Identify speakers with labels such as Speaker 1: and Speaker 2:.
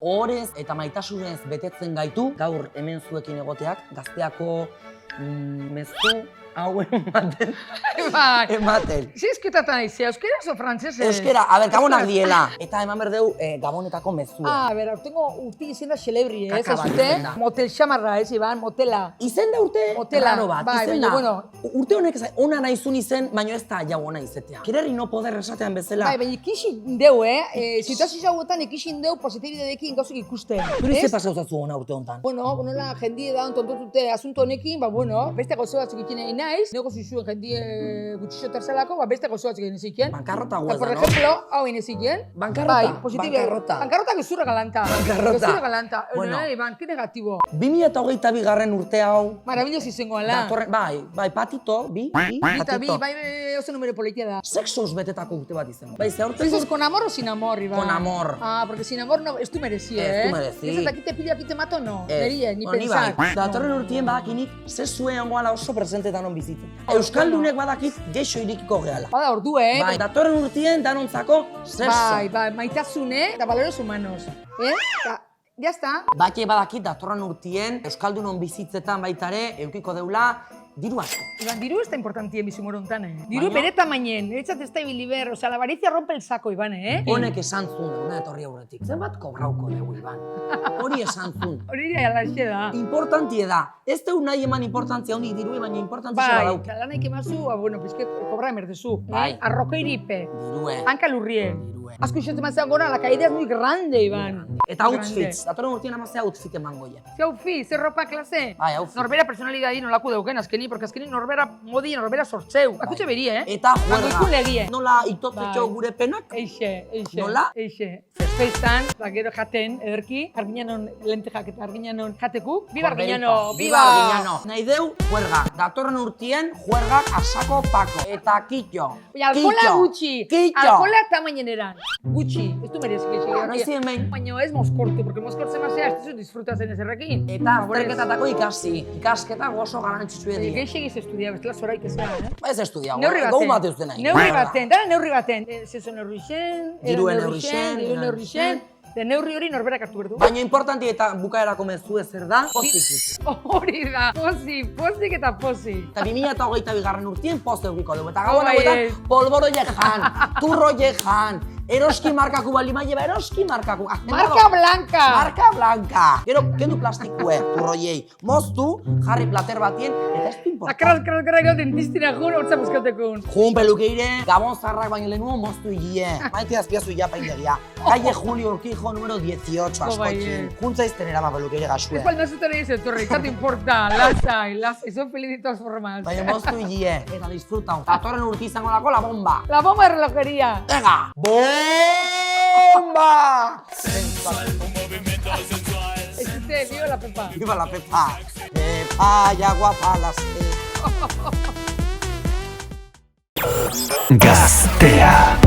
Speaker 1: Horez eta maitasunez betetzen gaitu, gaur hemen zuekin egoteak, Gazteako mezu hau ematen.
Speaker 2: Zizketatan aize, euskeraz o frantzesez?
Speaker 1: Euskera, gabonak diela. Eta eman berdeu Gabonetako mezua.
Speaker 2: Urtengo urti izen da xelebri, ez?
Speaker 1: Kaka bat
Speaker 2: Zute,
Speaker 1: izen da.
Speaker 2: motel xamarra, ez, Iban, motela.
Speaker 1: Izen da urte
Speaker 2: Motela,
Speaker 1: raro bat,
Speaker 2: bai,
Speaker 1: izen
Speaker 2: baina,
Speaker 1: da.
Speaker 2: bueno.
Speaker 1: Urte honek ona naizun izen, baina ez da jau ona izetea. Kererri no poder esatean bezala.
Speaker 2: Bai, baina ikixin deu, situazio zauetan ikixin deu positibidedekin gauzak ikusten.
Speaker 1: Pero ze pasau zazu ona urte honetan?
Speaker 2: Bueno, la jendie da tontotute asunto honekin, beste gauza batzuk ikin egin naiz, negozio zuen jendie gutxixo terzelako, beste gauza batzuk egin eziken.
Speaker 1: Bankarrota guaz da,
Speaker 2: Por
Speaker 1: no?
Speaker 2: ejemplo, hau egin eziken.
Speaker 1: Bankarrota,
Speaker 2: Bai, positibo.
Speaker 1: bankarrota.
Speaker 2: Bankarrota gezurra galanta.
Speaker 1: Bankarrota.
Speaker 2: Gezurra galanta.
Speaker 1: Bueno.
Speaker 2: Iban, que negatibo.
Speaker 1: 2022 urte hau.
Speaker 2: Maravilloz izango ala.
Speaker 1: Datorren, bai, patito, bi,
Speaker 2: Eta bi,
Speaker 1: patito.
Speaker 2: bai, oso numero politia da.
Speaker 1: Sexoz betetako urte bat izango. Bai, ze aurten
Speaker 2: ¿Dices con amor o sin amor, Iván?
Speaker 1: Con amor.
Speaker 2: Ah, porque sin amor no, es tu mereci,
Speaker 1: Ez du merezi.
Speaker 2: Ez eta kite pila, kite mato, no.
Speaker 1: Ez.
Speaker 2: Nerie, ni
Speaker 1: Honi
Speaker 2: pensar.
Speaker 1: bai. Datorren urtien badakinik, ze zue ongoala oso presente danon bizitzen. Euskaldunek badakit geixo irikiko gehala.
Speaker 2: Bada ordu,
Speaker 1: Bai, datorren urtien danontzako
Speaker 2: Bai, maitasune eta valores humanos. Eta, ya está.
Speaker 1: Bake badakit datorren urtien Euskaldunon bizitzetan baitare eukiko deula diru asko.
Speaker 2: Iván, diru ez da importantien bizumor hontan, Diru
Speaker 1: Baina-
Speaker 2: bere tamainen, eretzat ez da ibiliber, la avaricia rompe el saco, Iván,
Speaker 1: Honek esan zuen, una etorri aurretik. Zenbat kobrauko dugu, Iban? Hori esan zuen.
Speaker 2: Hori da alaxe da.
Speaker 1: Importantie da. Ez deu nahi eman importantzia honik dirue, baina importantzia
Speaker 2: Bai,
Speaker 1: badauke.
Speaker 2: lanaik emazu, bueno, pizket, kobra emerdezu.
Speaker 1: Bai.
Speaker 2: Arrokeiripe,
Speaker 1: Dirue.
Speaker 2: hanka lurrie.
Speaker 1: Dirue.
Speaker 2: Asko isote mazan gora, la caída es muy grande, Iván.
Speaker 1: Eta outfits. Datorren urtien amazea outfit emango ja.
Speaker 2: Ze outfit, ze ropa klase?
Speaker 1: Bai, outfit.
Speaker 2: Norbera personalidadi nolako dauken azkeni, porque azkeni norbera modi, norbera sortzeu. Akutxe beri,
Speaker 1: Eta juerga.
Speaker 2: Bakoikulegie.
Speaker 1: Nola itotetxo
Speaker 2: Bai.
Speaker 1: gure penak?
Speaker 2: Eixe.
Speaker 1: Nola?
Speaker 2: Eixe. Festan, da gero jaten, ederki, arginanon lentejak eta arginanon jateku. Biba arginano,
Speaker 1: Biba Arginano. Nahi deu, juerga. Datorren urtien, juergak asako pako. Eta kitxo.
Speaker 2: Alkola gutxi.
Speaker 1: Kitxo.
Speaker 2: Alkola tamaineneran. Gutxi. Ez du merezi gehiago.
Speaker 1: Noiz hemen.
Speaker 2: Baina ez mozkortu, porque mozkortzen mazea ez duzu disfrutazen ezerrekin.
Speaker 1: Eta azterketatako ikasi. Ikasketa oso garrantzitsua dira.
Speaker 2: Geixegiz estudia, bestela zoraik ez da,
Speaker 1: Ez estudiago.
Speaker 2: Neurri
Speaker 1: Gau
Speaker 2: baten.
Speaker 1: batez dena.
Speaker 2: Neurri baten, dara neurri baten. Zezo neurri xen,
Speaker 1: Diruen neurri xen,
Speaker 2: diruen neurri xen. De neurri hori norberak hartu berdu.
Speaker 1: Baina importanti eta bukaerako mezu ezer da, pozik.
Speaker 2: Hori da, pozik eta pozik.
Speaker 1: Eta 2022 urtien poz eukiko dugu. Eta gauan
Speaker 2: Bai,
Speaker 1: hauetan polboro jejan, turro jejan, eroski markaku bali maileba, eroski markaku.
Speaker 2: Marka blanca!
Speaker 1: Marka blanca. Gero, kendu plastikue, turroiei. Moztu, jarri plater batien, eta ez du importanti.
Speaker 2: Akraz gau dentistina jun, hortza buskatekun.
Speaker 1: Jun pelukeire, Gabon zarrak baino lehenuo moztu higie. Maite azpiazu iapaindegia. Calle Julio Urquijo, número 18, askotin. Juntza izten erama pelukeire gasue.
Speaker 2: Espalda zuten egin zetorri, ez importa, lasai, son feliz de todas formas.
Speaker 1: Baina moztu higie, eta disfrutau. Datorren urti izango lako la bomba.
Speaker 2: La bomba de relojería.
Speaker 1: Venga! Bomba!
Speaker 2: Existe, viva la Pepa.
Speaker 1: Viva la Pepa! Pepa ya guapa la sé.
Speaker 3: Gaztea.